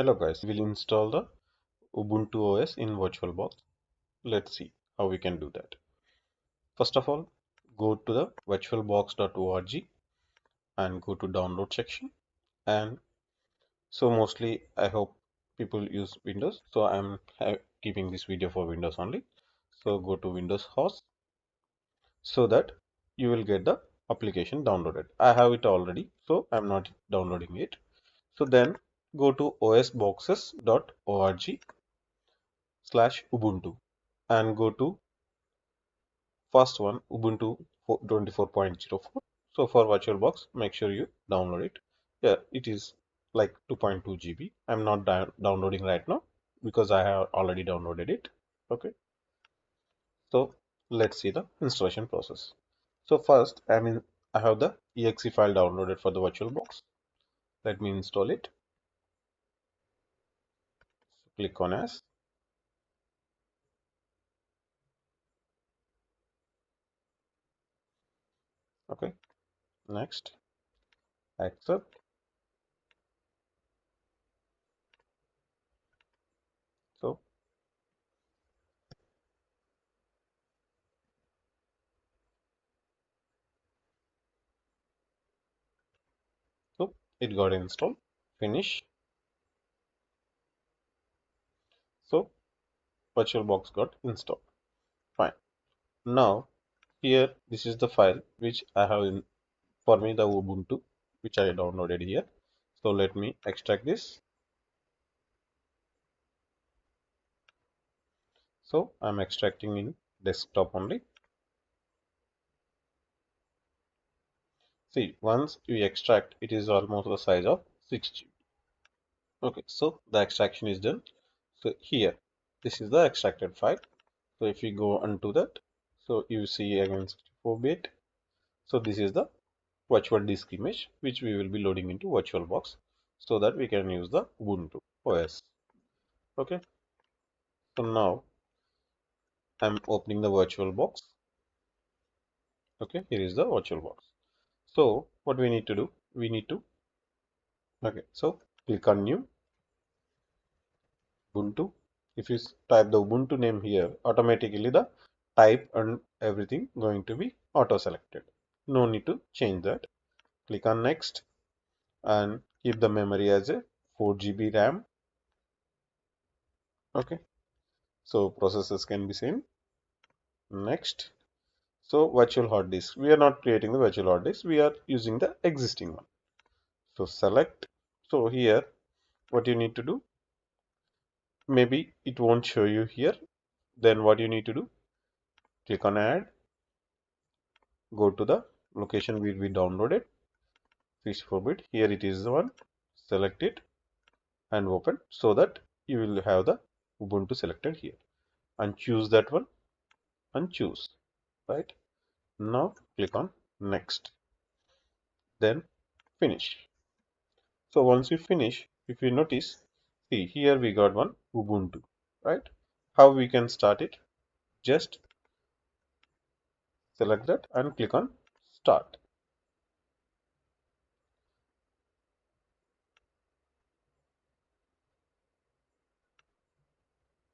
Hello guys, we'll install the Ubuntu OS in VirtualBox. Let's see how we can do that. First of all, go to the virtualbox.org and go to download section. And so mostly I hope people use Windows. So I'm keeping this video for Windows only. So go to Windows host so that you will get the application downloaded. I have it already, so I'm not downloading it. So then go to osboxes.org/Ubuntu and go to first one Ubuntu 24.04. So for VirtualBox, make sure you download it. Yeah, it is like 2.2 GB. I'm not downloading right now because I have already downloaded it. Okay, so let's see the installation process. So first, I have the exe file downloaded for the VirtualBox. Let me install it. Click on as. Okay, next, accept. So so it got installed. Finish. So VirtualBox got installed. Fine. Now here this is the file which I have in for me the Ubuntu which I downloaded here. So let me extract this. So I'm extracting in desktop only. See, once we extract, it is almost the size of 6 GB. Okay, so the extraction is done. So here, this is the extracted file. So if we go onto that, so you see again 64-bit. So this is the virtual disk image which we will be loading into VirtualBox so that we can use the Ubuntu OS. Okay, so now I'm opening the VirtualBox. Okay, here is the VirtualBox. So what we need to do, we need to, okay, so click on new Ubuntu. If you type the Ubuntu name here, automatically the type and everything going to be auto selected. No need to change that. Click on next and keep the memory as a 4 GB RAM. Okay, so processes can be seen. Next, so virtual hard disk. We are not creating the virtual hard disk. We are using the existing one. So select. So here, what you need to do, maybe it won't show you here. Then what you need to do, click on add, go to the location where we downloaded 64-bit. Here it is the one. Select it and open so that you will have the Ubuntu selected here and choose that one and choose. Right now, click on next. Then finish. So once you finish, if you notice, see here we got one Ubuntu, right? How we can start it? Just select that and click on start.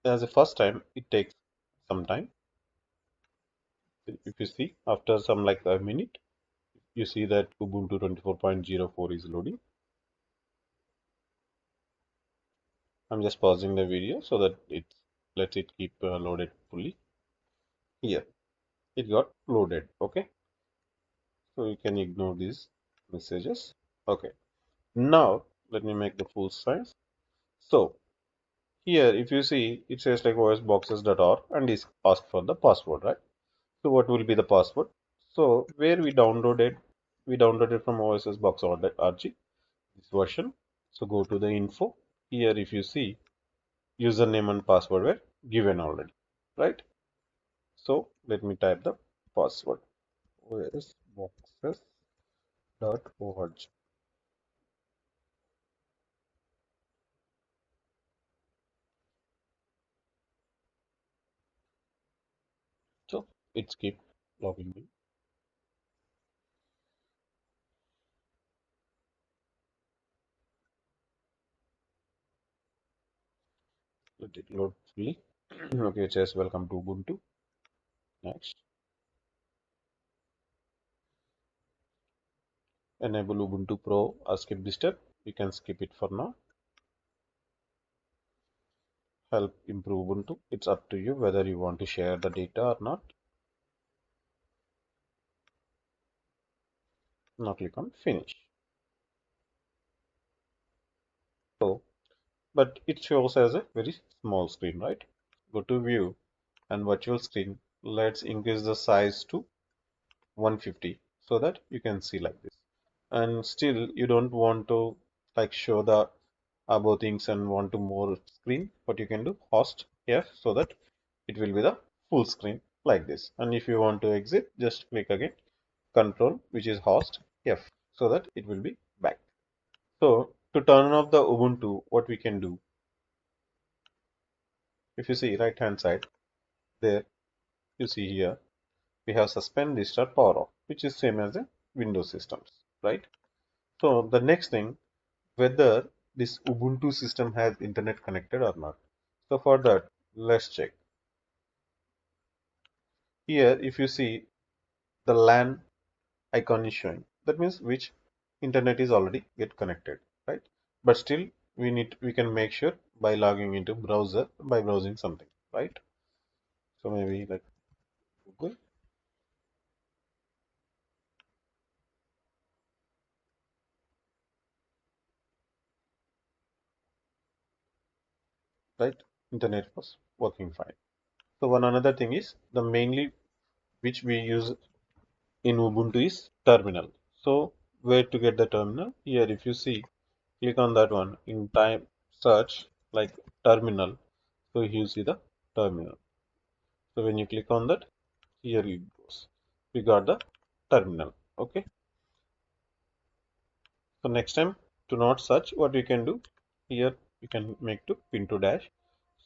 As a first time, it takes some time. If you see after some like a minute, you see that Ubuntu 24.04 is loading. I'm just pausing the video so that it lets it keep loaded fully. Here it got loaded. Okay, so you can ignore these messages. Okay, now let me make the full size. So here if you see it says like osboxes.org and is asked for the password, right? So what will be the password? So where we downloaded from ossbox.org this version. So go to the info. Here if you see username and password were given already, right? So let me type the password osboxes.org. So it's keep logging in. Let it load fully. Okay, it says welcome to Ubuntu. Next, enable Ubuntu Pro or skip this step. You can skip it for now. Help improve Ubuntu. It's up to you whether you want to share the data or not. Now click on finish. So, but it shows as a very small screen, right? Go to view and virtual screen. Let's increase the size to 150 so that you can see like this. And still you don't want to like show the above things and want to more screen, what you can do, host F, so that it will be the full screen like this. And if you want to exit, just click again control, which is host F, so that it will be back. So to turn off the Ubuntu, what we can do, if you see right hand side there, you see here we have suspend restart power off, which is same as a Windows systems, right? So the next thing, whether this Ubuntu system has internet connected or not. So for that, let's check. Here, if you see the LAN icon is showing, that means which internet is already get connected, right? But still, we can make sure by logging into browser by browsing something, right? So maybe like Google, right? Internet was working fine. So one another thing is the mainly which we use in Ubuntu is terminal. So where to get the terminal? Here, if you see, click on that one in time search like terminal. So you see the terminal. So when you click on that, here it goes. We got the terminal. Okay. So next time to not search, what you can do here, you can make to pin to dash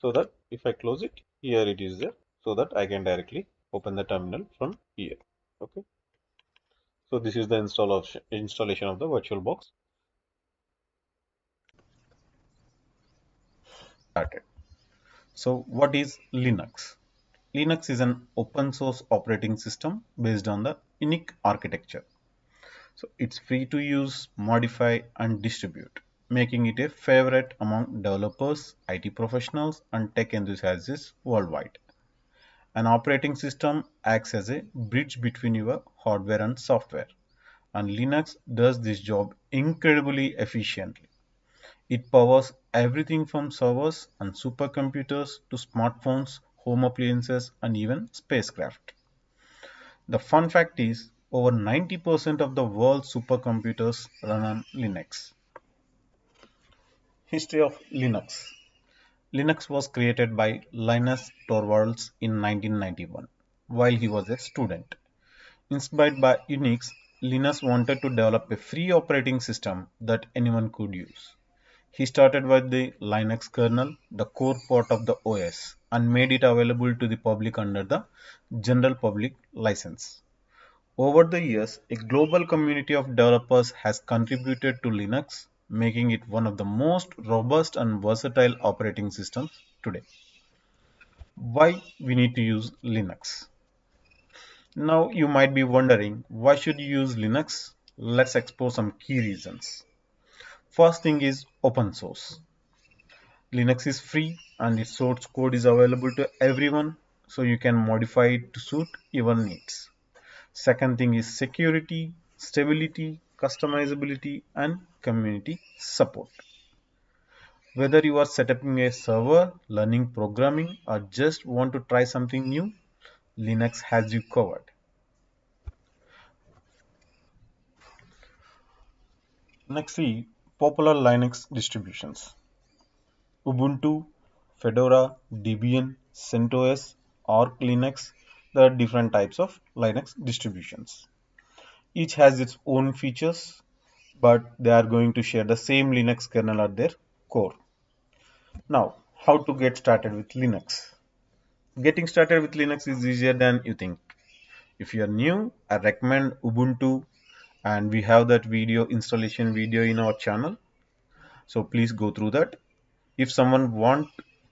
so that if I close it, here it is there so that I can directly open the terminal from here. Okay. So this is the installation of the VirtualBox. Started. So what is Linux? Linux is an open source operating system based on the unique architecture. So it's free to use, modify and distribute, making it a favorite among developers, IT professionals and tech enthusiasts worldwide. An operating system acts as a bridge between your hardware and software, and Linux does this job incredibly efficiently. It powers everything from servers and supercomputers to smartphones, home appliances, and even spacecraft. The fun fact is, over 90% of the world's supercomputers run on Linux. History of Linux. Linux was created by Linus Torvalds in 1991 while he was a student. Inspired by Unix, Linus wanted to develop a free operating system that anyone could use. He started with the Linux kernel, the core part of the OS, and made it available to the public under the general public license. Over the years, a global community of developers has contributed to Linux, making it one of the most robust and versatile operating systems today. Why we need to use Linux? Now you might be wondering, why should you use Linux? Let's explore some key reasons. First thing is open source. Linux is free and its source code is available to everyone, so you can modify it to suit your needs. Second thing is security, stability, customizability, and community support. Whether you are setting a server, learning programming, or just want to try something new, Linux has you covered. Next, see popular Linux distributions: Ubuntu, Fedora, Debian, CentOS, Arch Linux. There are different types of Linux distributions. Each has its own features, but they are going to share the same Linux kernel at their core. Now, how to get started with Linux? Getting started with Linux is easier than you think. If you are new, I recommend Ubuntu, and we have that video installation video in our channel. So please go through that. If someone want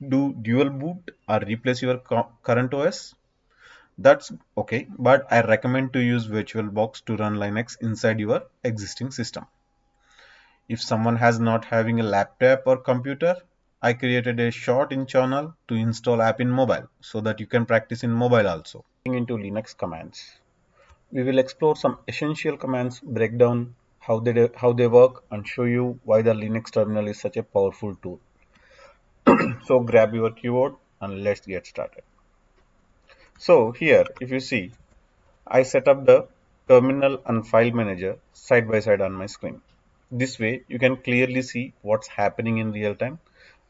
do dual boot or replace your current OS, that's okay, but I recommend to use VirtualBox to run Linux inside your existing system. If someone has not having a laptop or computer, I created a short in channel to install app in mobile so that you can practice in mobile also. Into Linux commands, we will explore some essential commands, break down how they work, and show you why the Linux terminal is such a powerful tool. So grab your keyboard and let's get started. So here, if you see, I set up the terminal and file manager side by side on my screen. This way, you can clearly see what's happening in real time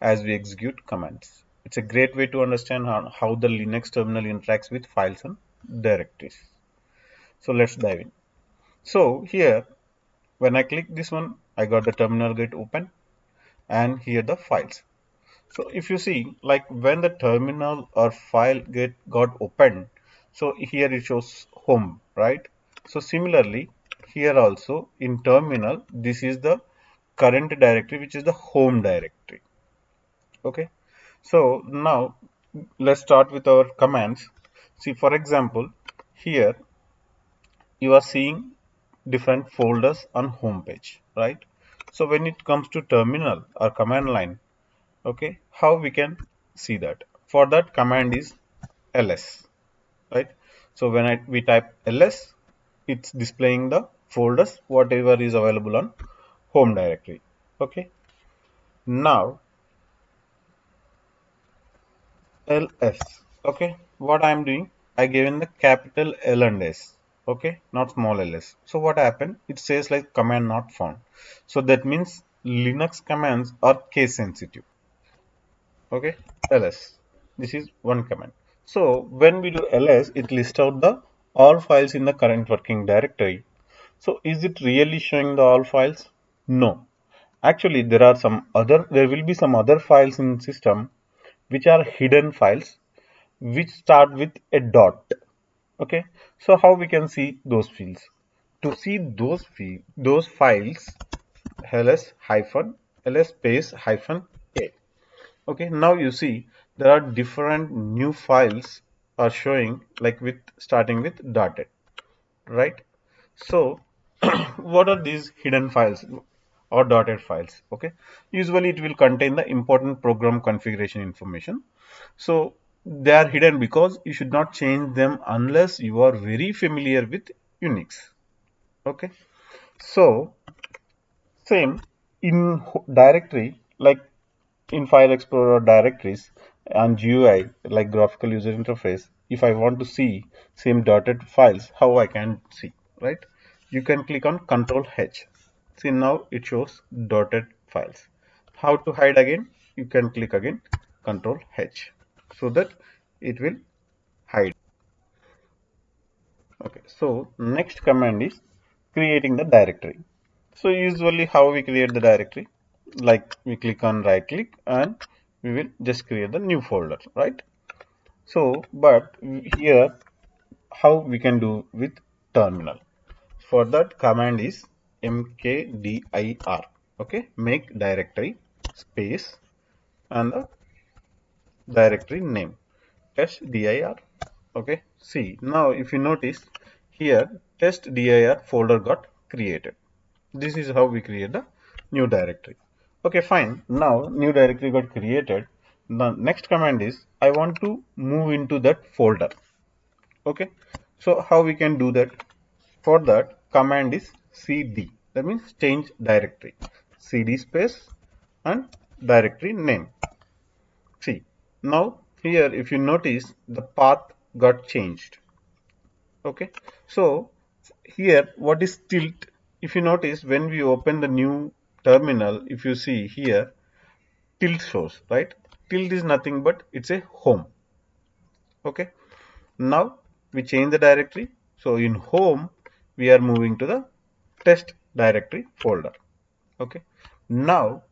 as we execute commands. It's a great way to understand how the Linux terminal interacts with files and directories. So let's dive in. So here, when I click this one, I got the terminal get open and here the files. So if you see, like when the terminal or file got opened, so here it shows home, right? So similarly, here also in terminal, this is the current directory, which is the home directory. Okay. So now let's start with our commands. See, for example, here you are seeing different folders on home page, right? So when it comes to terminal or command line, okay, how we can see that? For that, command is ls, right? So when we type ls, it's displaying the folders whatever is available on home directory. Okay, now ls. Okay, what I am doing, I given the capital L and S, okay, not small ls. So what happened, it says like command not found. So that means Linux commands are case sensitive. Okay, ls, this is one command. So when we do ls, it lists out the all files in the current working directory. So is it really showing the all files? No, actually there will be some other files in system which are hidden files which start with a dot. Okay, so how we can see those fields? To see those files, ls hyphen ls space hyphen a. Okay, now you see there are different new files are showing like with starting with dotted, right? So what are these hidden files or dotted files? Okay, usually it will contain the important program configuration information. So they are hidden because you should not change them unless you are very familiar with Unix. Okay, so same in directory, like in File Explorer directories and GUI, like graphical user interface, if I want to see same dotted files, how I can see, right? You can click on Control H. See, now it shows dotted files. How to hide again? You can click again Control H so that it will hide. Okay, so next command is creating the directory. So usually how we create the directory, like we click on right click and we will just create the new folder, right? So but here how we can do with terminal. For that, command is mkdir. Okay, make directory space and the directory name testdir. Okay, see, now if you notice here testdir folder got created. This is how we create the new directory. Okay, fine. Now new directory got created. The next command is I want to move into that folder. Okay, so how we can do that? For that, command is cd. That means change directory. Cd space and directory name. See, now here if you notice the path got changed. Okay, so here what is tilt? If you notice when we open the new terminal, if you see here tilt shows, right? Tilt is nothing but it's a home. Okay, now we change the directory. So in home we are moving to the test directory folder. Okay, now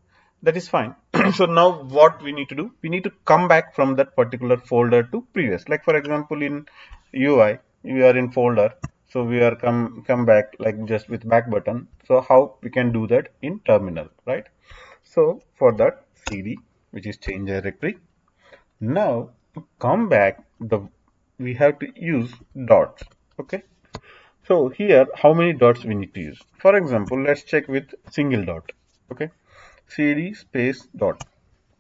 that is fine. So now what we need to do, we need to come back from that particular folder to previous. Like for example in UI we are in folder, so we are come back like just with back button. So how we can do that in terminal, right? So for that cd, which is change directory, Now to come back, we have to use dots. Okay. So here, how many dots we need to use? For example, let's check with single dot. Okay, cd space dot.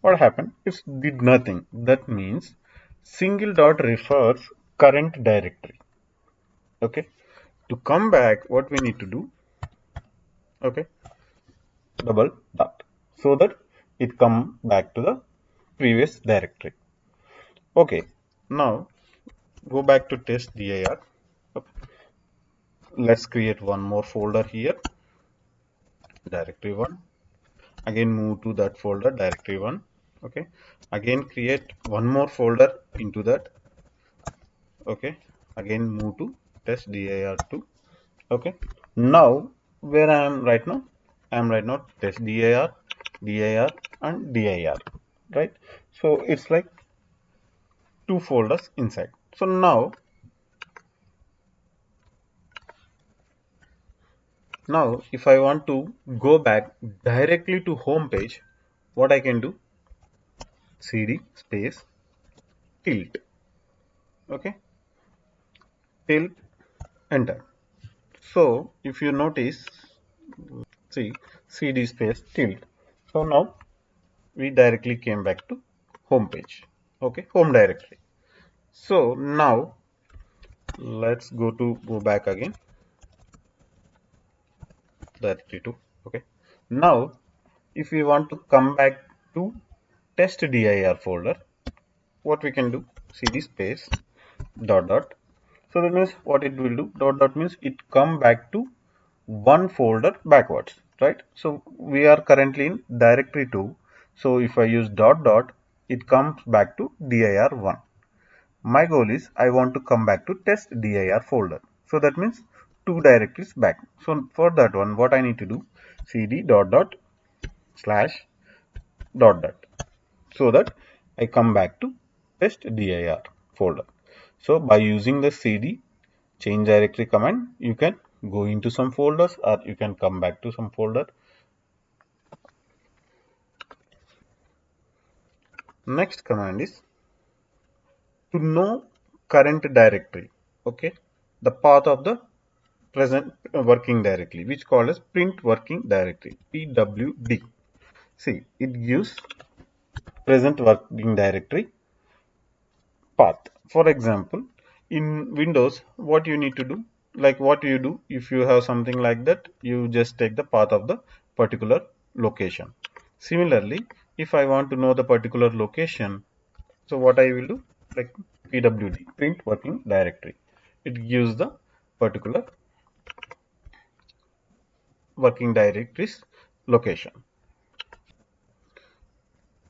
What happened? It did nothing. That means single dot refers current directory. Okay, to come back, what we need to do? Okay, double dot so that it come back to the previous directory. Okay, now go back to test dir. Let's create one more folder here, directory 1. Again move to that folder, directory 1. Okay, again create one more folder into that. Okay, again move to test dir2. Okay, now where I am right now, I am right now test dir and dir, right? So it's like two folders inside. So now if I want to go back directly to home page, what I can do? Cd space tilt. Okay, tilt, enter. So if you notice, see, cd space tilt. So now we directly came back to home page. Okay, home directory. So now let's go back again, directory 2. Okay, now if we want to come back to test dir folder, what we can do? Cd space dot dot. So that means what it will do, dot dot means it come back to one folder backwards, right? So we are currently in directory 2. So if I use dot dot, it comes back to dir1. My goal is I want to come back to test dir folder. So that means two directories back. So for that one, what I need to do? Cd dot dot slash dot dot, so that I come back to test dir folder. So by using the cd change directory command, you can go into some folders or you can come back to some folder. Next command is to know current directory. Okay, the path of the present working directory, which called as print working directory, pwd. See, it gives present working directory path. For example, in Windows, what you need to do, like what you do if you have something like that, you just take the path of the particular location. Similarly, if I want to know the particular location, so what I will do, like pwd, print working directory, it gives the particular working directory's location.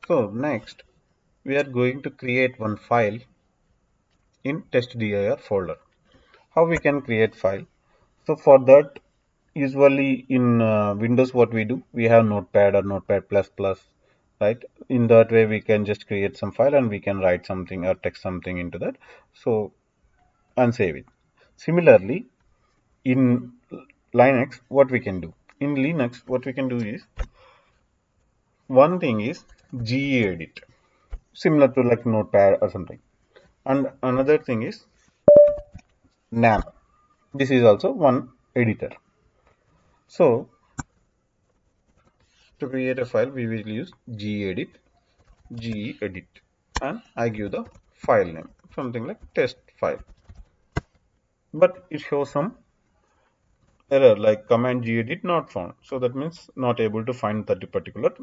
So next, we are going to create one file in testdir folder. How we can create file? So for that, usually in Windows, what we do, we have Notepad or Notepad plus plus, right? In that way, we can just create some file and we can write something or text something into that. So and save it. Similarly, in Linux, what we can do? In Linux, what we can do is, one thing is gedit, similar to like Notepad or something, and another thing is nam. This is also one editor. So to create a file, we will use gedit, and I give the file name something like test file, but it shows some error like command gedit not found. So that means not able to find that particular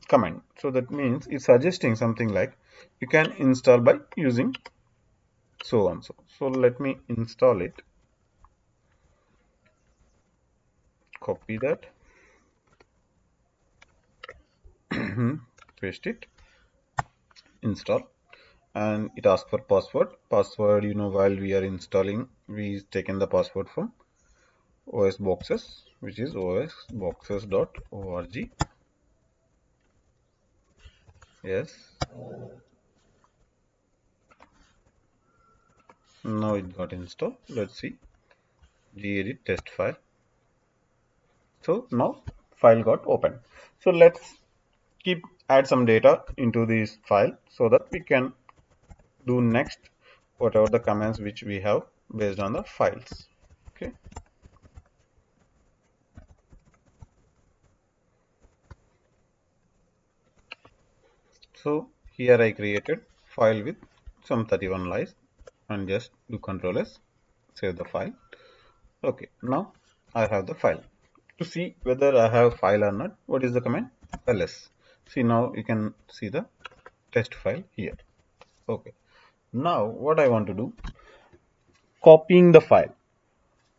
command. So that means it's suggesting something like you can install by using so and so. So let me install it, copy that, paste it, install, and it asks for password. While we are installing, we taken the password from osboxes, which is osboxes.org. Yes, now it got installed. Let's see, gedit test file. So now file got open. So let's keep add some data into this file so that we can do next whatever the commands which we have based on the files. Okay. So here I created file with some 31 lines and just do Ctrl S, save the file. Okay, now I have the file. To see whether I have file or not, what is the command? ls. See, now you can see the test file here. Okay, now what I want to do, copying the file.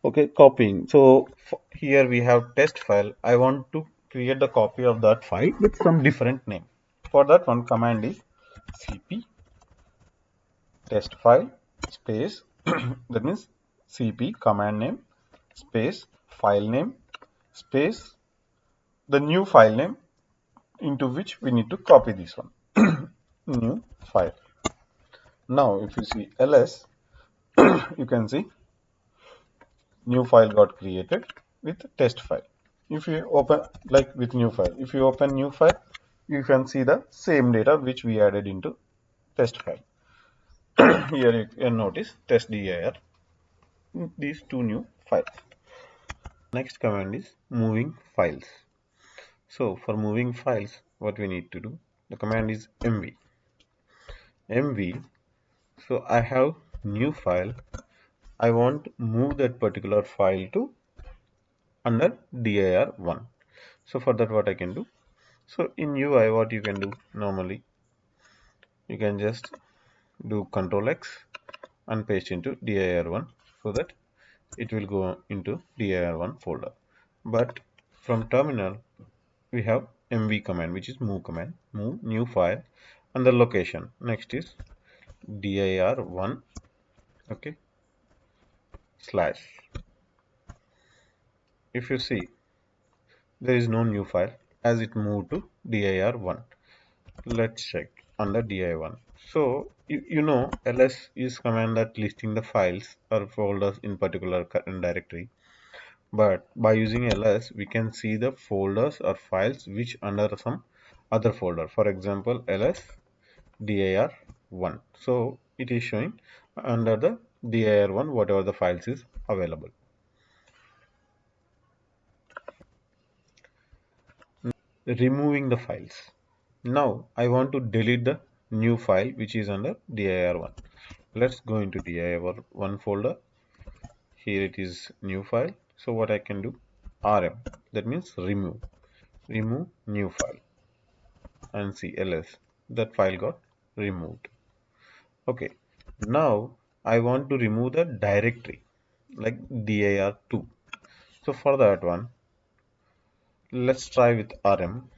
Okay, copying. So here we have test file. I want to create the copy of that file with some different name. For that one command is cp test file space that means cp command name space file name space the new file name into which we need to copy this one. New file. Now if you see ls, you can see new file got created with test file. If you open like with new file, if you open new file, you can see the same data which we added into test file. Here you can notice test dir, these two new files. Next command is moving files. So for moving files, what we need to do, the command is mv. So I have new file. I want to move that particular file to under dir1. So for that what I can do, so in UI what you can do normally, you can just do Ctrl X and paste into dir1 so that it will go into dir1 folder. But from terminal we have mv command, which is move command, move new file, and the location next is dir1, okay, slash. If you see, there is no new file as it moved to dir1. Let's check under dir1. So you know ls is command that listing the files or folders in particular current directory. But by using ls, we can see the folders or files which under some other folder. For example, ls dir1. So it is showing under the dir1 whatever the files is available. Removing the files. Now I want to delete the new file which is under dir1. Let's go into dir1 folder. Here it is new file. So what I can do, rm, that means remove new file, and see ls, that file got removed. Okay, now I want to remove the directory like dir2. So for that one, let's try with rm.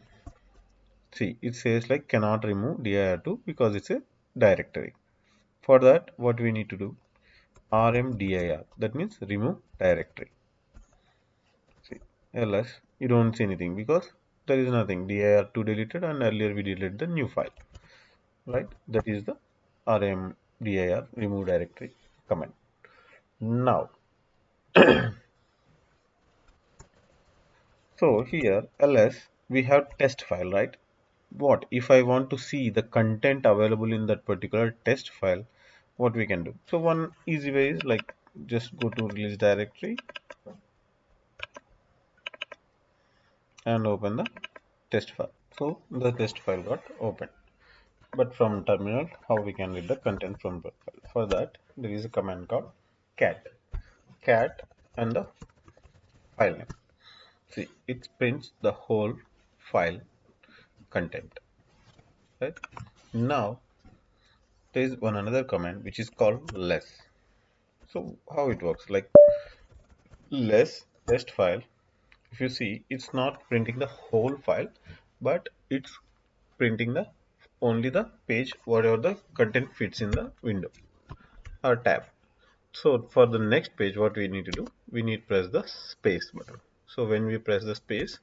See, it says like cannot remove dir2 because it's a directory. For that, what we need to do, rmdir, that means remove directory. See, ls, you don't see anything because there is nothing, dir2 deleted, and earlier we deleted the new file, right? That is the rmdir remove directory command. Now so here ls, we have test file, right? What if I want to see the content available in that particular test file, what we can do? So one easy way is like just go to release directory and open the test file. So the test file got opened. But from terminal, how we can read the content from the file? For that, there is a command called cat and the file name. See, it prints the whole file content, right? Now there is one another command which is called less. So how it works, like less test file, if you see, it's not printing the whole file, but it's printing the only the page whatever the content fits in the window or tab. So for the next page, what we need to do, we need to press the space button. So when we press the space,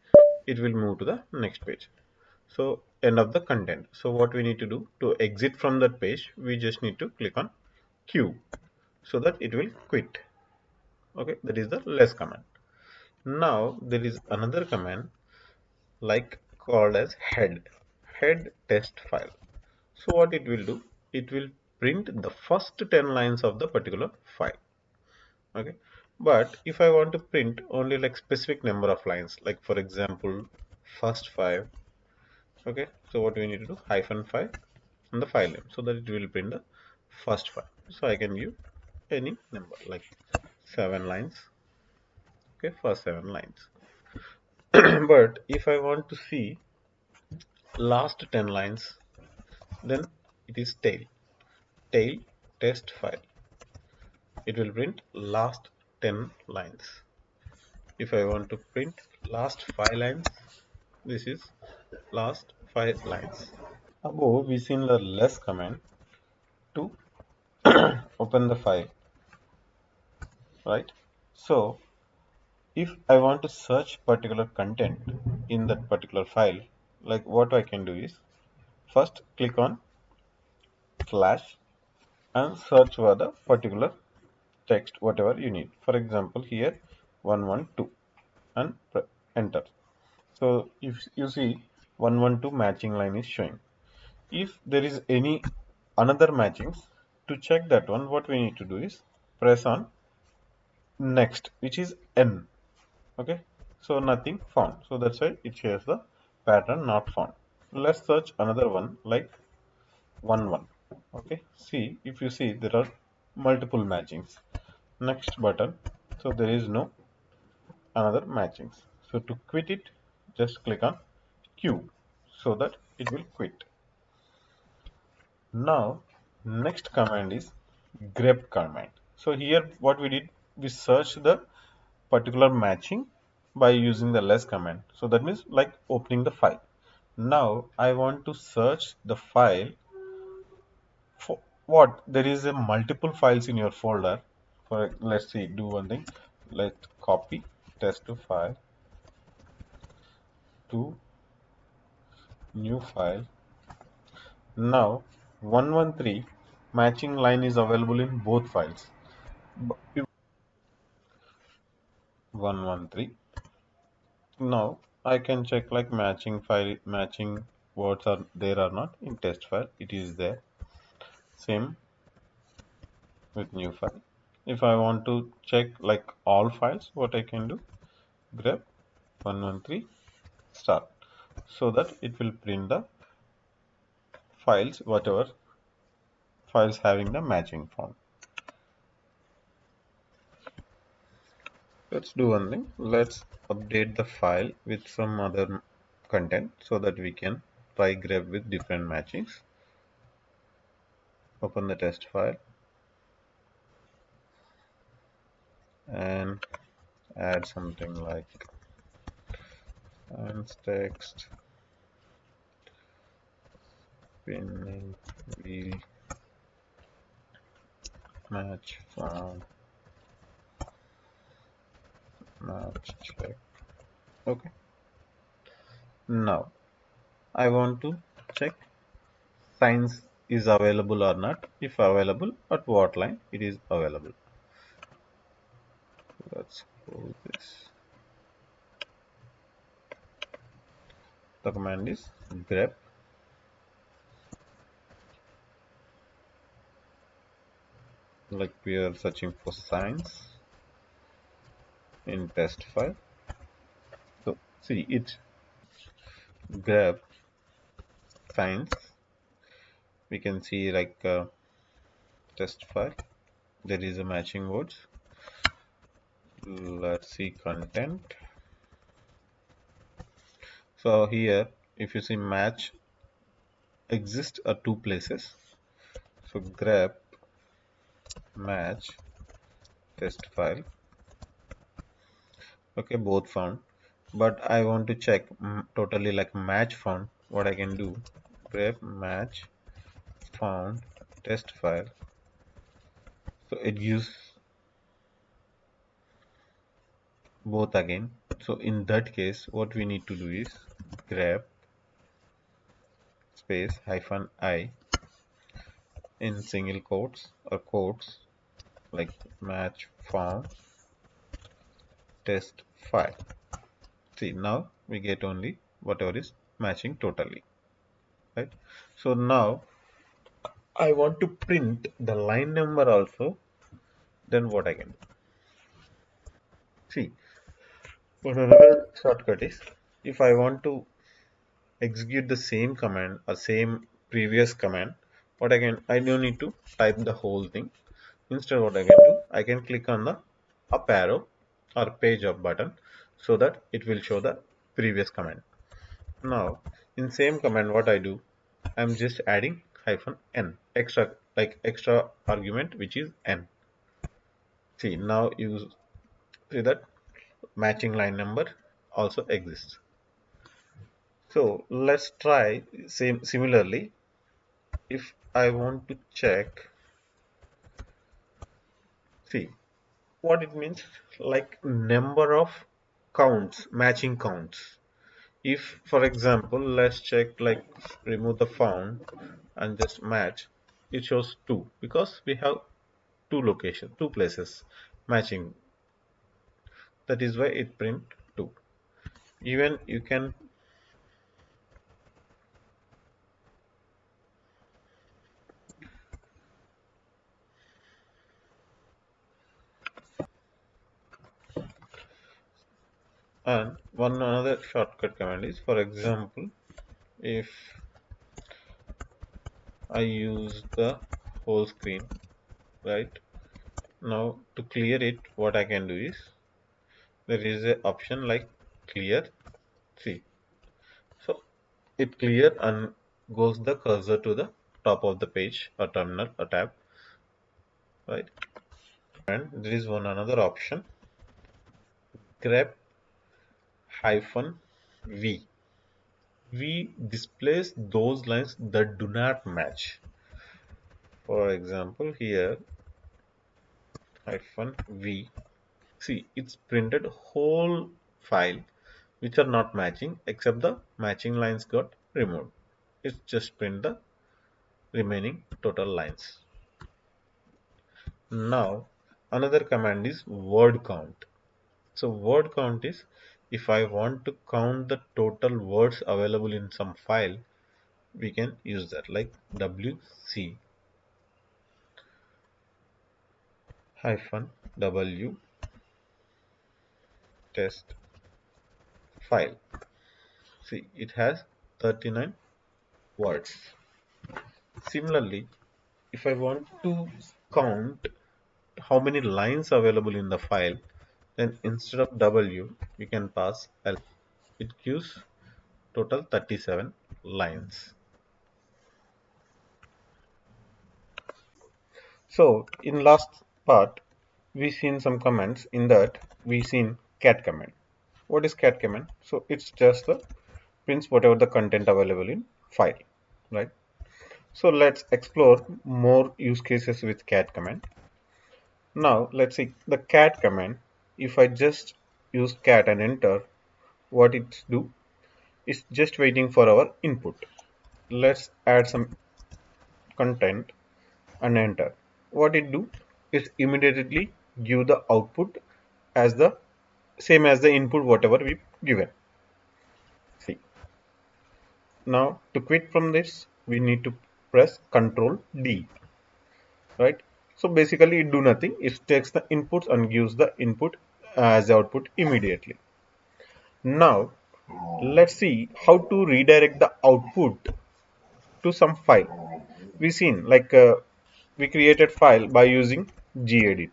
it will move to the next page. So end of the content. So what we need to do to exit from that page, we just need to click on Q so that it will quit. Okay, that is the less command. Now there is another command like called as head. head test file. So what it will do, it will print the first 10 lines of the particular file. Okay, but if I want to print only like specific number of lines, like for example first 5, okay, so what we need to do, -5 and the file name, so that it will print the first 5. So I can give any number like 7 lines, okay, first 7 lines. But if I want to see last 10 lines, then it is tail test file. It will print last 10 lines. If I want to print last 5 lines, this is last 5 lines. Above we seen the less command to open the file, right? So if I want to search particular content in that particular file, like what I can do is first click on slash and search for the particular text whatever you need. For example, here 112 and enter. So if you see 112 matching line is showing. If there is any another matchings, to check that one, what we need to do is press on next, which is N. Okay, so nothing found. So that's why it shares the pattern not found. Let's search another one like 1 1. Okay, see, if you see there are multiple matchings. Next button, so there is no another matchings. So to quit it, just click on Q so that it will quit. Now next command is grep command. So here what we did, we searched the particular matching by using the less command. So that means like opening the file. Now I want to search the file for what, there is a multiple files in your folder. For let's see, do one thing, let's copy test to file to new file. Now 113 matching line is available in both files. 113. Now I can check like matching file, matching words are there or not in test file. It is there. Same with new file. If I want to check like all files, what I can do, grep 113 start, so that it will print the files, whatever files having the matching form. Let's do one thing. Let's update the file with some other content so that we can try grep with different matchings. Open the test file and add something like and text spinning wheel match found match check. Okay, now I want to check science is available or not. If available, at what line it is available. Let's close this. The command is grep like we are searching for science in test file. So see it grep science, we can see like test file, there is a matching words. Let's see content. So here if you see match exists at two places, so grep match test file. Okay, both found, but I want to check totally like match found. What I can do, grep match found test file, so it gives both again. So in that case what we need to do is grep space -I in single quotes or quotes like match found test file. See, now we get only whatever is matching totally. right? So now I want to print the line number also. Then what I can do? See, one another shortcut is if I want to execute the same command or same previous command, I don't need to type the whole thing. Instead, what I can do, I can click on the up arrow or page up button so that it will show the previous command. Now, in same command, what I do, I'm just adding hyphen n extra, like extra argument, which is n. See, now you see that matching line number also exists. So let's try similarly. If I want to check, see what it means, like number of counts, matching counts. If, for example, let's check, like remove the found and just match, it shows 2 because we have two places matching. That is why it print 2. Even you can, and one another shortcut command is, for example, if I use the whole screen, right? Now to clear it, what I can do is there is a option like clear. See, so it clear and goes the cursor to the top of the page or terminal or tab, right? And there is one another option, grep hyphen v. V displays those lines that do not match. For example, here hyphen v. See, it's printed whole file which are not matching except the matching lines got removed. It's just print the remaining total lines. Now another command is word count. So word count is if I want to count the total words available in some file, we can use that, like wc hyphen w test file. See, it has 39 words. Similarly, if I want to count how many lines available in the file, then instead of w we can pass l. It gives total 37 lines. So in last part we seen some commands. In that we seen cat command. What is cat command? So it's just the prints whatever the content available in file, right? So let's explore more use cases with cat command. Now let's see the cat command. If I just use cat and enter, what it do is just waiting for our input. Let's add some content and enter. What it do is immediately give the output as the same as the input whatever we given. See, now to quit from this we need to press Ctrl D, right? So basically it do nothing. It takes the inputs and gives the input as the output immediately. Now let's see how to redirect the output to some file. We seen like we created file by using gedit.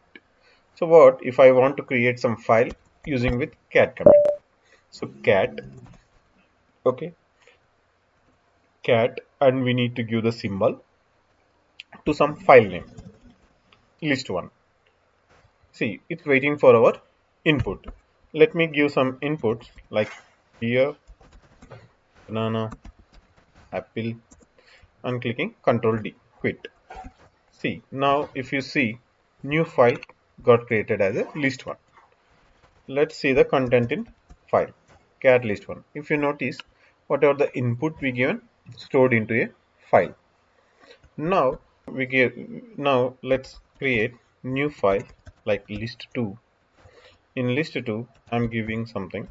So what if I want to create some file using with cat command? So cat, okay, cat, and we need to give the symbol to some file name, list one. See, it's waiting for our input. Let me give some inputs like here, banana, apple, and clicking Control D, quit. See, now if you see, new file got created as a list one. Let's see the content in file, cat list one. If you notice, whatever the input we given stored into a file. Now let's create new file like list2. In list2 I'm giving something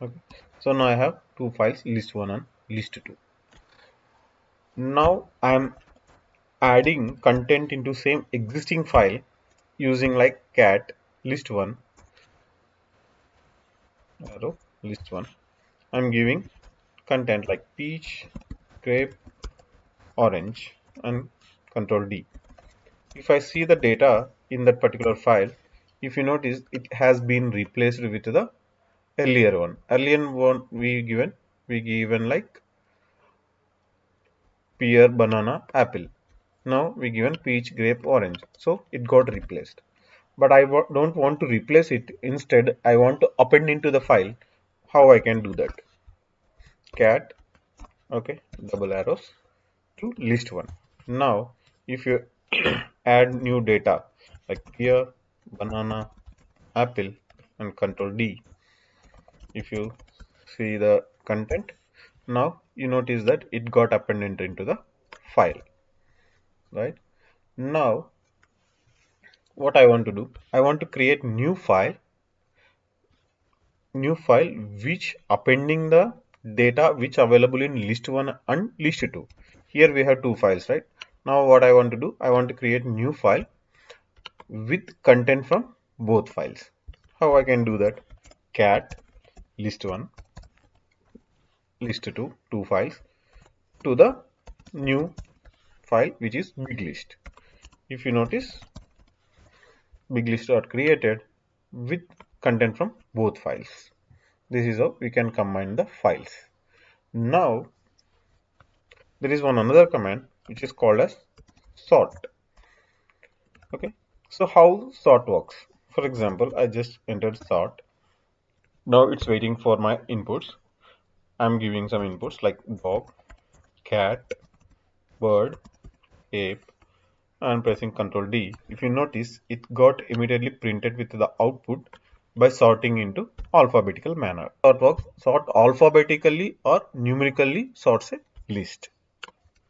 Okay. So now I have two files, list1 and list2. Now I am adding content into same existing file using like cat list1 arrow list1. I'm giving content like peach, grape, orange and control D. If I see the data in that particular file, if you notice it has been replaced with the earlier one. Earlier one we given like pear, banana, apple. Now we given peach, grape, orange. So it got replaced. But I don't want to replace it. Instead, I want to append into the file. How I can do that? Cat, okay, double arrows to list one. Now, if you add new data like pear, banana, apple, and control D, if you see the content, now you notice that it got appended into the file, right? Now, what I want to do, I want to create new file which appending the data which available in list 1 and list 2. Here we have two files, right? Now what I want to do, I want to create new file with content from both files. How I can do that? Cat list 1 list 2, two files to the new file which is big list. If you notice, big list are created with content from both files. This is how we can combine the files. Now there is one another command which is called as sort. Okay, so how sort works? For example, I just entered sort. Now it's waiting for my inputs. I'm giving some inputs like dog, cat, bird, ape, and pressing Ctrl D. If you notice, it got immediately printed with the output by sorting into alphabetical manner. Sort works, sort alphabetically or numerically sorts a list.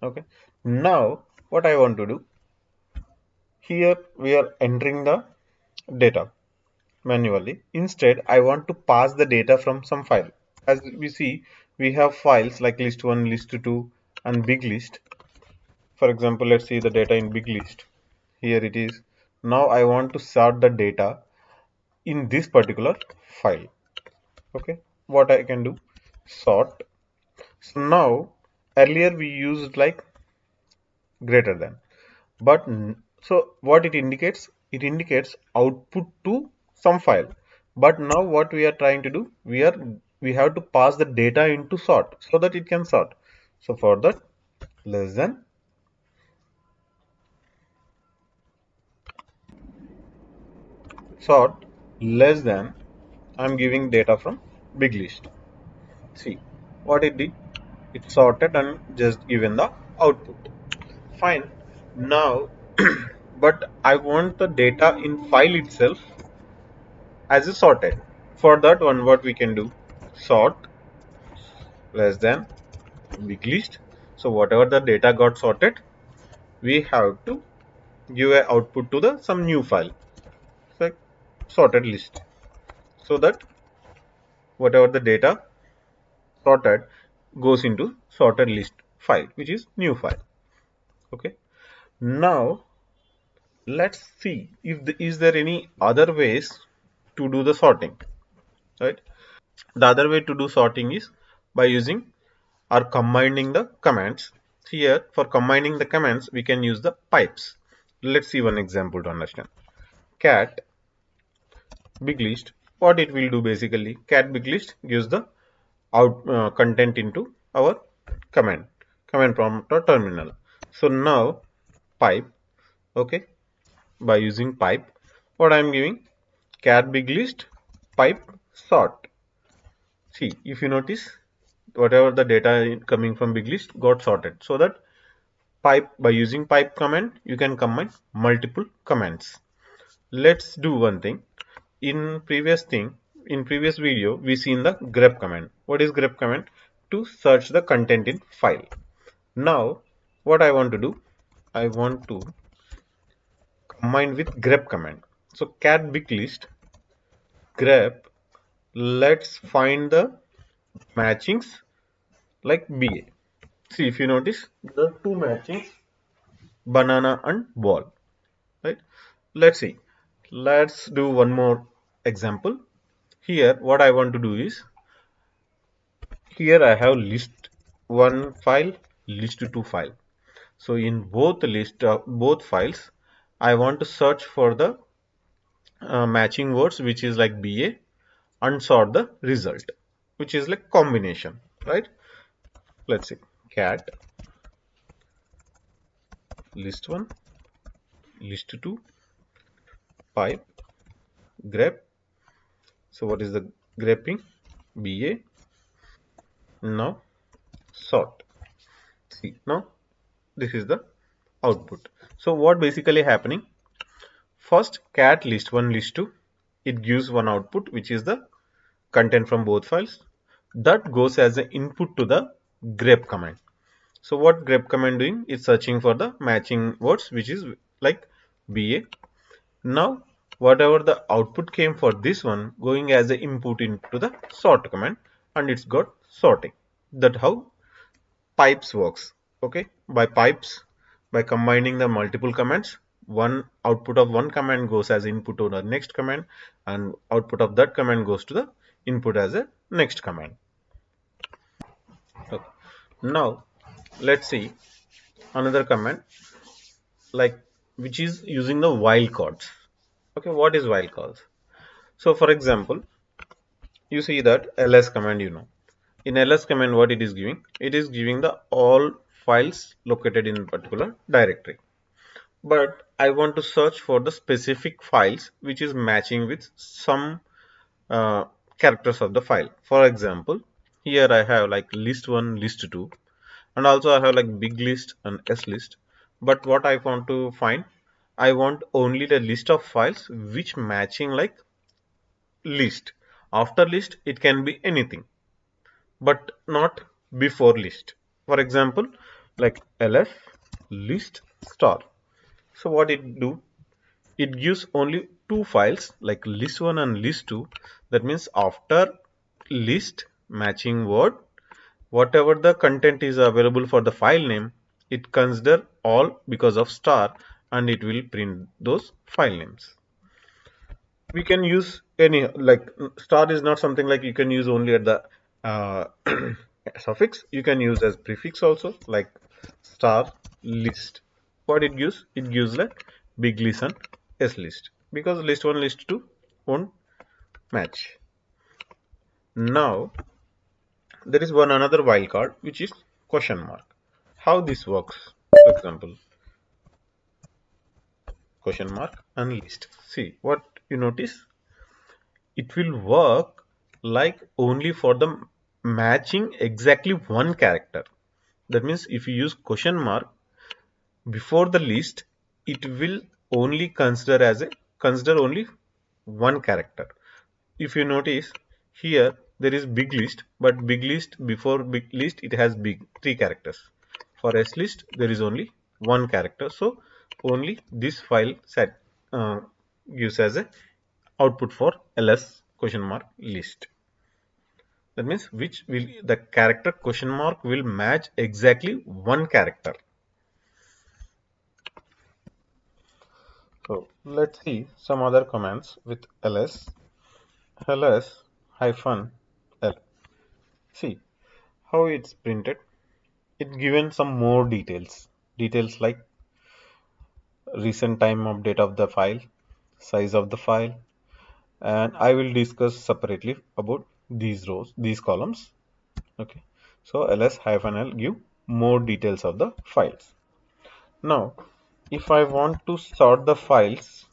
Okay, now what I want to do, here we are entering the data manually. Instead, I want to pass the data from some file. As we see, we have files like list1, list2, and big list. For example, let's see the data in big list. Here it is. Now I want to sort the data in this particular file. Okay, what I can do? Sort. So now, earlier we used like greater than. But so what it indicates? It indicates output to some file. But now what we are trying to do, we have to pass the data into sort so that it can sort. So for that, less than sort less than, I'm giving data from big list. See what it did? It sorted and just given the output. Fine. Now, but I want the data in file itself as a sorted. For that one, what we can do? Sort less than big list. So whatever the data got sorted, we have to give a output to the some new file, like sorted list, so that whatever the data sorted goes into sorted list file, which is new file. Okay. Now let's see if is there any other ways to do the sorting, right? The other way to do sorting is by using or combining the commands. Here for combining the commands we can use the pipes. Let's see one example to understand. Cat big list, what it will do basically, cat big list gives the out content into our command prompt or terminal. So now pipe, okay, by using pipe, what I am giving, cat big list pipe sort. See, if you notice, whatever the data coming from big list got sorted, so that pipe, by using pipe command you can combine multiple commands. Let's do one thing. In previous video we seen the grep command. What is grep command? To search the content in file. Now what I want to do, I want to combine with grep command. So cat big list grep, let's find the matchings like BA. See, if you notice, there are two matchings, banana and ball, right? Let's see. Let's do one more example. Here, what I want to do is, here I have list one file, list two file. So in both list of both files, I want to search for the matching words, which is like BA, and sort the result, which is like combination, right? Let's see. Cat list one, list two, pipe, grep. So what is the grepping? BA. Now sort. See, now this is the output. So what basically happening? First cat list one, list two, it gives one output, which is the content from both files. That goes as an input to the grep command. So what grep command doing is searching for the matching words, which is like BA. Now whatever the output came for this one going as an input into the sort command, and it's got sorting. That how pipes works. Okay, by pipes, by combining the multiple commands, one output of one command goes as input to the next command, and output of that command goes to the input as a next command. Okay. Now let's see another command, like, which is using the wildcards. Okay, what is wildcards? So for example, you see that ls command, in ls command what it is giving, it is giving the all files located in particular directory, but I want to search for the specific files which is matching with some uh, characters of the file. For example, here I have like list 1, list 2, and also I have like big list and s list. But what I want to find, I want only the list of files which matching like list. After list it can be anything, but not before list. For example, like ls list star. So what it do, it gives only two files like list 1 and list 2. That means after list matching word, whatever the content is available for the file name, it consider all because of star, and it will print those file names. We can use any, like star is not something like you can use only at the uh, suffix. You can use as prefix also, like star list. What it gives like big list and s list, because list 1 list 2 won't match. Now there is one another wildcard, which is question mark. How this works? For example, question mark and list. See what you notice, it will work like only for the matching exactly one character. That means if you use question mark before the list, it will only consider only one character. If you notice here, there is big list, but big list before big list it has big three characters. For s list there is only one character, so only this file set gives as a output for ls question mark list. That means which will the character question mark will match exactly one character. So let's see some other commands with ls hyphen l. See how it's printed. It given some more details like recent time update of the file, size of the file, and I will discuss separately about these rows, these columns. Okay, so ls hyphen l give more details of the files. Now if I want to sort the files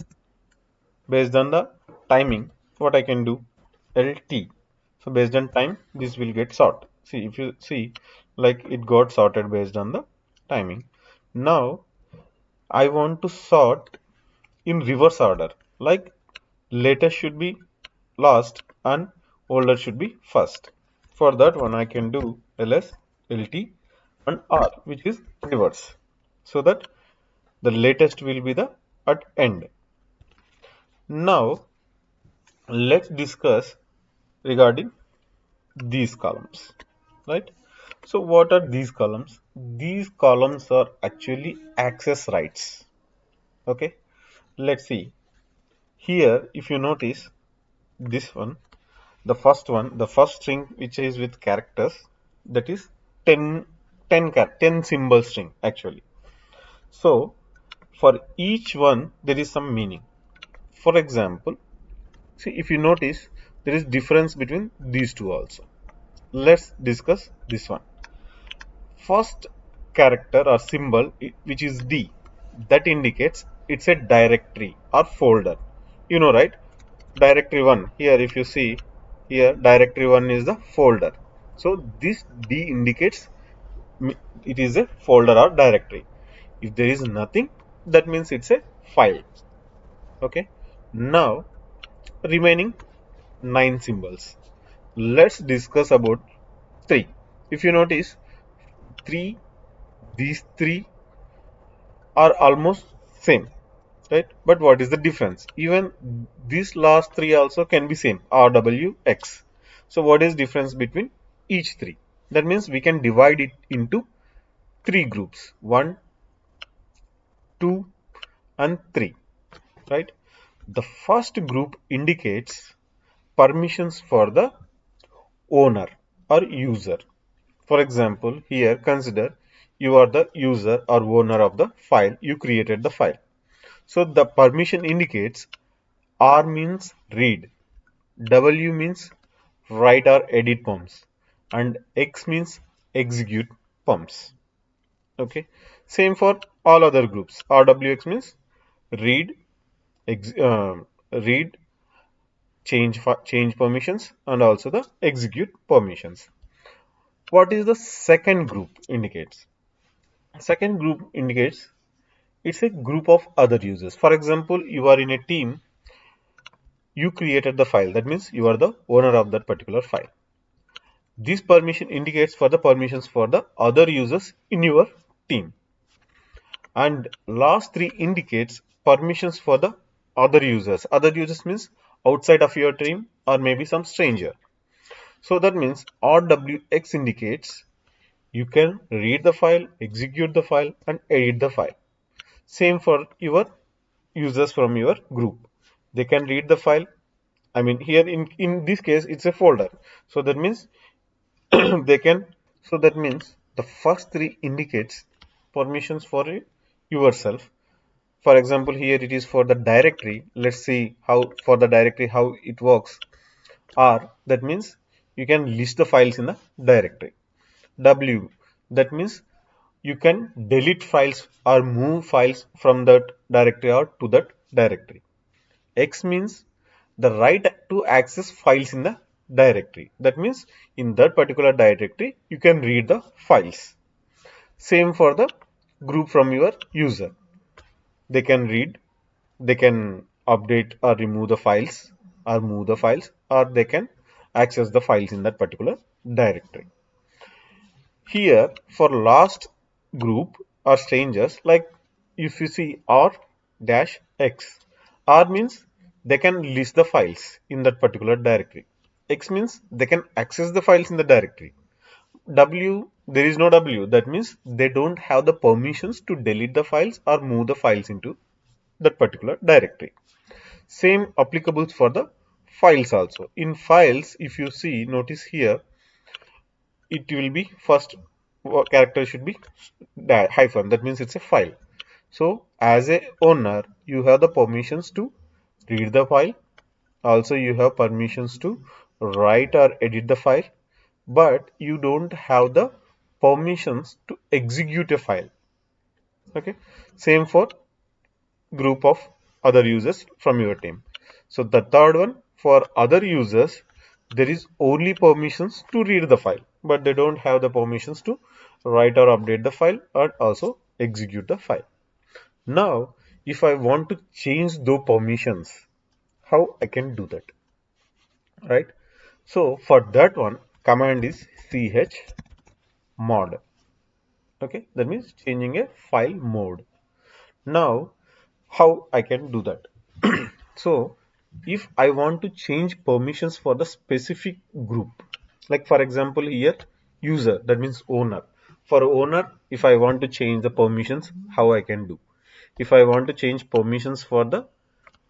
based on the timing, what I can do, lt. So based on time this will get sort. See, if you see, like it got sorted based on the timing. Now I want to sort in reverse order, like latest should be last and older should be first. For that one I can do ls lt and r, which is reverse, so that the latest will be the at end. Now let's discuss regarding these columns, right? So what are these columns? These columns are actually access rights. Okay, let's see here. If you notice this one, the first string which is with characters, that is 10 10 symbol string actually. So for each one there is some meaning. For example, see, if you notice, there is difference between these two also. Let's discuss this one. First character or symbol, which is D, that indicates it's a directory or folder. You know, right? Directory 1. Here, if you see, here directory 1 is the folder. So this D indicates it is a folder or directory. If there is nothing, that means it's a file. Okay. Now, remaining 9 symbols. Let's discuss about 3. If you notice, 3, these 3 are almost same, right? But what is the difference? Even these last 3 also can be same, RWX. So what is difference between each 3? That means we can divide it into 3 groups, 1, 2 and 3, right? The first group indicates permissions for the owner or user. For example, here consider you are the user or owner of the file, you created the file. So the permission indicates R means read, W means write or edit pumps, and X means execute pumps. Okay, same for all other groups. RWX means read, ex, read, change permissions, and also the execute permissions. What is the second group indicates? Second group indicates it's a group of other users. For example, you are in a team, you created the file. That means you are the owner of that particular file. This permission indicates for the permissions for the other users in your team. And last 3 indicates permissions for the other users. Other users means outside of your team or maybe some stranger. So that means RWX indicates you can read the file, execute the file and edit the file. Same for your users from your group. They can read the file. I mean, here in this case, it's a folder. So that means they can, so that means the first 3 indicates permissions for yourself. For example, here it is for the directory. Let's see how for the directory how it works. R, that means you can list the files in the directory. W, that means you can delete files or move files from that directory or to that directory. X means the right to access files in the directory. That means in that particular directory you can read the files. Same for the group from your user. They can read, they can update or remove the files or move the files, or they can access the files in that particular directory. Here for last group or strangers, like if you see R dash X, R means they can list the files in that particular directory. X means they can access the files in the directory. W, there is no W, that means they don't have the permissions to delete the files or move the files into that particular directory. Same applicable for the files also. In files, if you see, notice here, it will be first character should be hyphen. That means it's a file. So as a owner, you have the permissions to read the file. Also, you have permissions to write or edit the file, but you don't have the permissions to execute a file. Okay. Same for group of other users from your team. So the third one, for other users, there is only permissions to read the file, but they don't have the permissions to write or update the file or also execute the file. Now, if I want to change those permissions, how I can do that, right? So for that one, command is chmod. Okay, that means changing a file mode. Now, how I can do that? So if I want to change permissions for the specific group, Like for example here, user, that means owner. For owner, if I want to change the permissions, how I can do? If I want to change permissions for the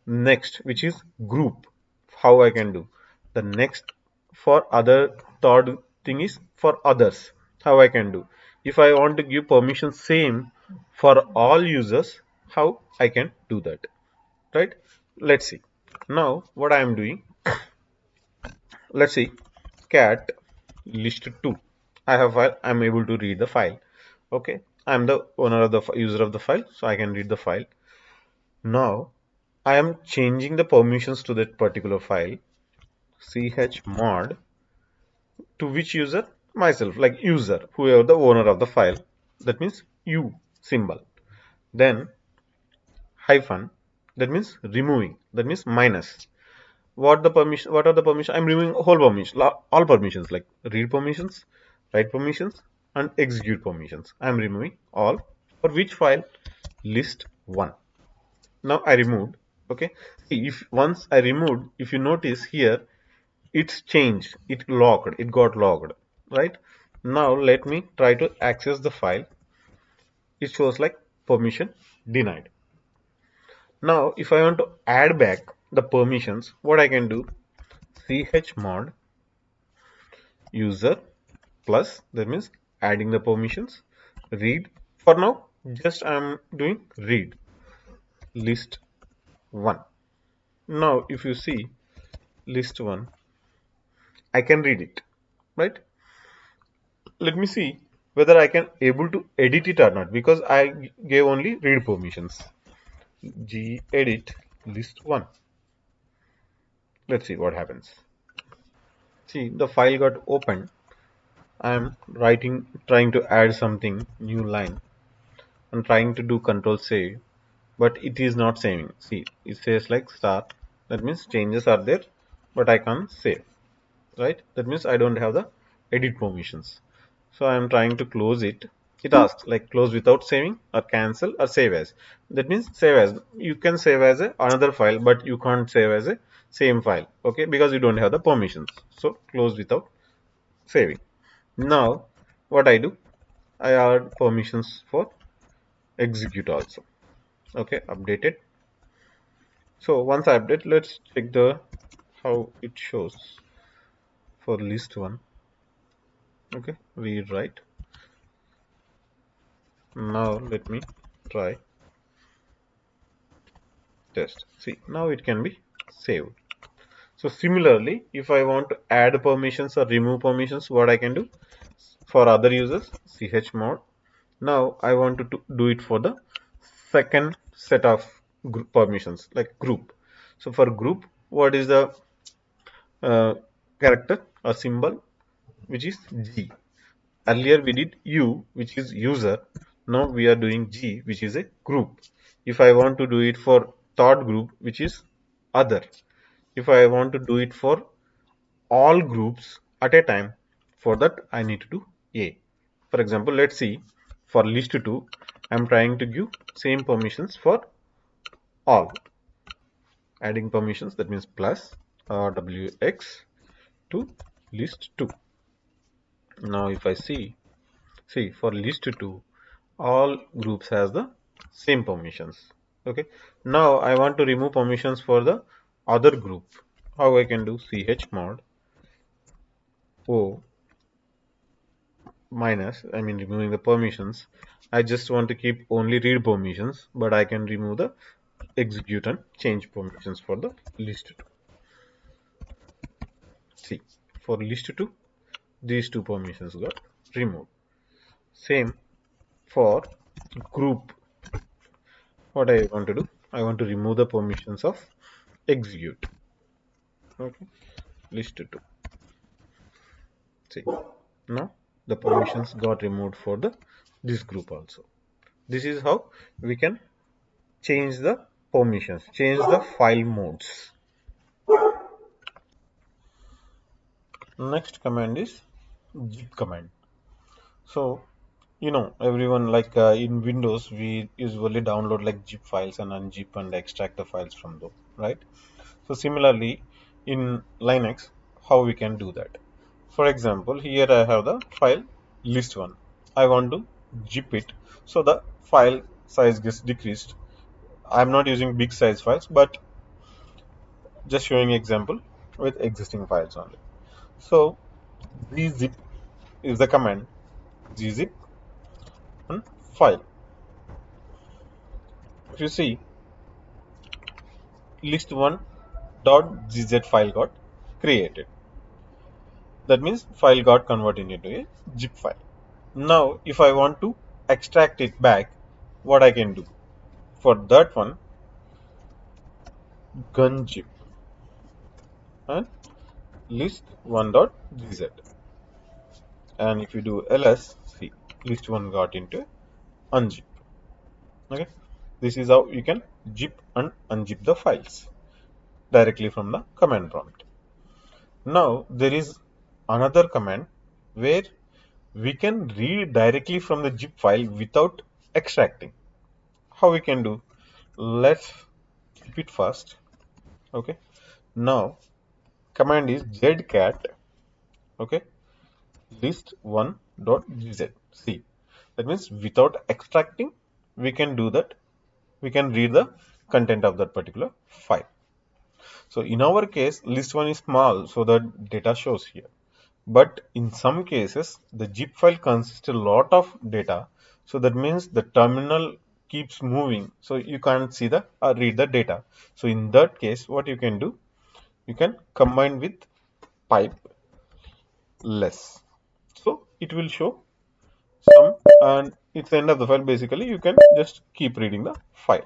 next, which is group, how I can do? The next, for other, third thing is for others, how I can do? If I want to give permission same for all users, how I can do that, right? Let's see. Now what I am doing, let's see, cat list2. I have file, I'm able to read the file. Okay, I'm the owner of the user of the file, so I can read the file. Now I am changing the permissions to that particular file. Chmod to which user? Myself, like user, whoever the owner of the file. That means u symbol. Then hyphen, that means removing, that means minus. What the permission? What are the permissions? I'm removing whole permission, all permissions, like read permissions, write permissions, and execute permissions. I'm removing all. For which file? List one. Now I removed. Okay. See, if once I removed, if you notice here, it's changed. It logged. It got logged. Right. Now let me try to access the file. It shows like permission denied. Now if I want to add back the permissions, what I can do? Chmod user plus, that means adding the permissions, read. For now just I'm doing read list 1. Now if you see list 1, I can read it, right? Let me see whether I can able to edit it or not, because I gave only read permissions. Gedit list 1. Let's see what happens. See, the file got opened. I am writing, trying to add something, new line. I'm trying to do control save, but it is not saving. See, it says like start, that means changes are there, but I can't save, right? That means I don't have the edit permissions. So I am trying to close it. It asks like close without saving or cancel or save as. That means save as, you can save as another file, but you can't save as a same file, okay, because you don't have the permissions. So close without saving. Now what I do, I add permissions for execute also. Okay, updated. So once I update, let's check the how it shows for list 1. Okay, read write. Now let me try test. See, now it can be saved. So similarly, if I want to add permissions or remove permissions, what I can do for other users, chmod. Now I want to do it for the second set of group permissions, like group. So for group, what is the character or symbol, which is G. Earlier we did U, which is user. Now we are doing G, which is a group. If I want to do it for third group, which is other. If I want to do it for all groups at a time, for that I need to do A. For example, let's see, for list 2, I'm trying to give same permissions for all. Adding permissions, that means plus WX to list 2. Now if I see for list 2, all groups has the same permissions. Okay, now I want to remove permissions for the other group. How I can do? Chmod O minus, I mean removing the permissions. I just want to keep only read permissions, but I can remove the execute and change permissions for the list 2. See, for list 2, these two permissions got removed. Same for group. What I want to do, I want to remove the permissions of execute. Okay, list 2. See, now the permissions got removed for the this group also. This is how we can change the permissions, change the file modes. Next command is zip command. So everyone, like in Windows we usually download like zip files and unzip and extract the files from them, right? So similarly in Linux, how we can do that? For example, here I have the file list1. I want to zip it, so the file size gets decreased. I'm not using big size files, but just showing example with existing files only. So gzip is the command, gzip and file. If you see, list1.gz file got created. That means file got converted into a zip file. Now, if I want to extract it back, what I can do? For that one, gunzip and list1.gz. And if you do ls, see, list1 got into unzip. Okay, this is how you can zip and unzip the files directly from the command prompt. Now, there is another command where we can read directly from the zip file without extracting. How we can do? Let's keep it first. Okay, now command is zcat, okay, list1.gz. See, that means without extracting, we can do that. We can read the content of that particular file. So in our case, list1 is small, so the data shows here. But in some cases, the zip file consists a lot of data. So that means the terminal keeps moving. So you can't see the read the data. So in that case, what you can do, you can combine with pipe less. So it will show some, and it's the end of the file. Basically, you can just keep reading the file.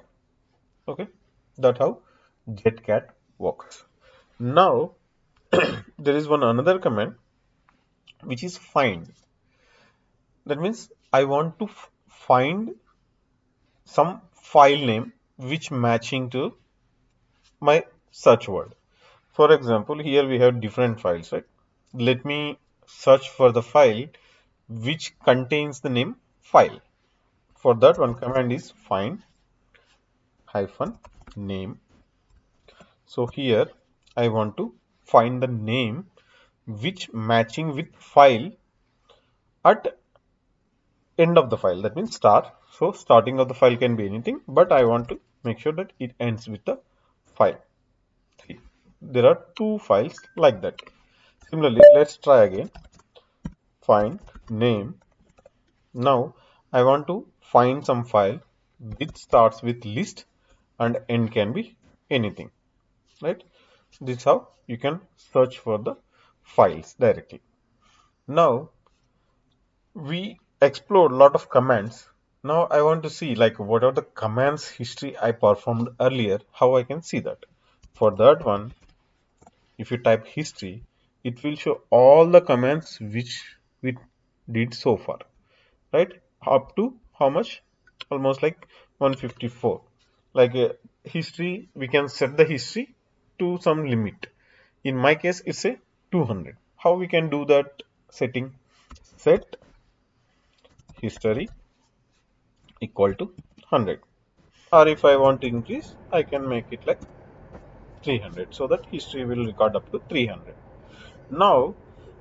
Okay, that's how getcat works. Now there is one another command which is find. That means I want to find some file name which matching to my search word. For example, here we have different files, right? Let me search for the file which contains the name file. For that, one command is find hyphen name. So here I want to find the name which matching with file at end of the file. That means star. So starting of the file can be anything, but I want to make sure that it ends with the file. There are two files like that. Similarly, let's try again. Find name. Now I want to find some file which starts with list and end can be anything, right? This is how you can search for the files directly. Now we explored a lot of commands. Now I want to see like what are the commands history I performed earlier, how I can see that. For that one, if you type history, it will show all the commands which we did so far, right? Up to how much? Almost like 154. Like history, we can set the history to some limit. In my case, it's a 200. How we can do that setting? Set history equal to 100. Or if I want to increase, I can make it like 300 so that history will record up to 300. Now,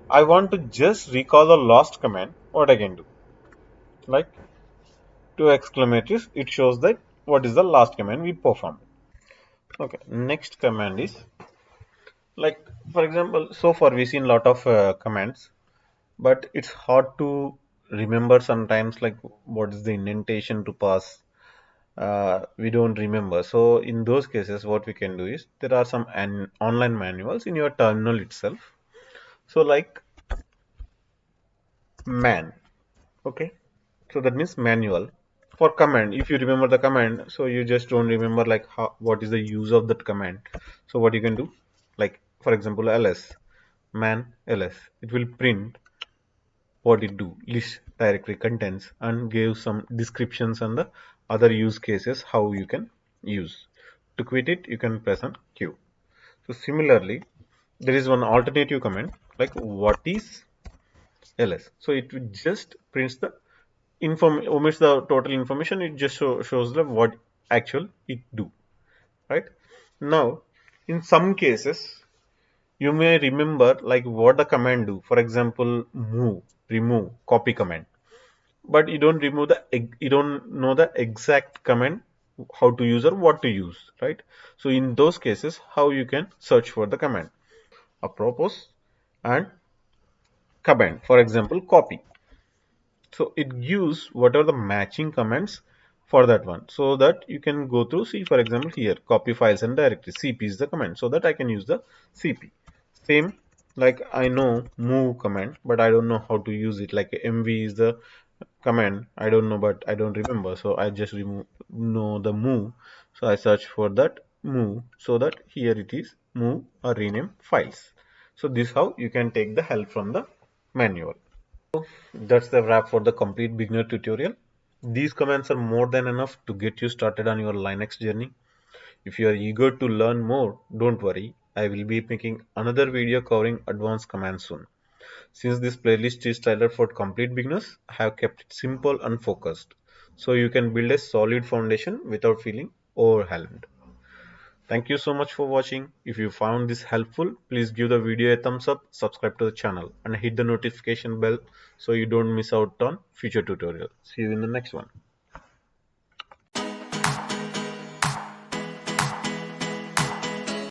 I want to just recall the last command. What I can do? Like two exclamatories, it shows that what is the last command we performed. Okay, next command is like, for example, so far we've seen a lot of commands, but it's hard to remember sometimes like what is the indentation to pass. We don't remember. So in those cases, what we can do is there are some online manuals in your terminal itself. So like man, okay. So that means manual. For command, if you remember the command, so you just don't remember like how what is the use of that command. So what you can do, like for example, ls man ls, it will print what it do, list directory contents, and give some descriptions and the other use cases how you can use. To quit it, you can press on q. So similarly, there is one alternative command like what is ls. So it will just prints the omits the total information. It just shows the what actual it do, right? Now in some cases You may remember like what the command do. For example, move, remove, copy command. But you don't remove you don't know the exact command, how to use or what to use, right? So in those cases, how you can search for the command. Apropos and command. For example, copy. So it gives what are the matching commands for that one, so that you can go through. See, for example, here copy files and directories, cp is the command, so that I can use the cp. Same, like I know move command, but I don't know how to use it. Like mv is the command, I don't know, but I don't remember, so I just remove know the move. So I search for that move, so that here it is move or rename files. So this how you can take the help from the manual. That's the wrap for the complete beginner tutorial. These commands are more than enough to get you started on your Linux journey. If you are eager to learn more, don't worry. I will be making another video covering advanced commands soon. Since this playlist is tailored for complete beginners, I have kept it simple and focused, so you can build a solid foundation without feeling overwhelmed. Thank you so much for watching. If you found this helpful, please give the video a thumbs up, subscribe to the channel, and hit the notification bell so you don't miss out on future tutorials. See you in the next one.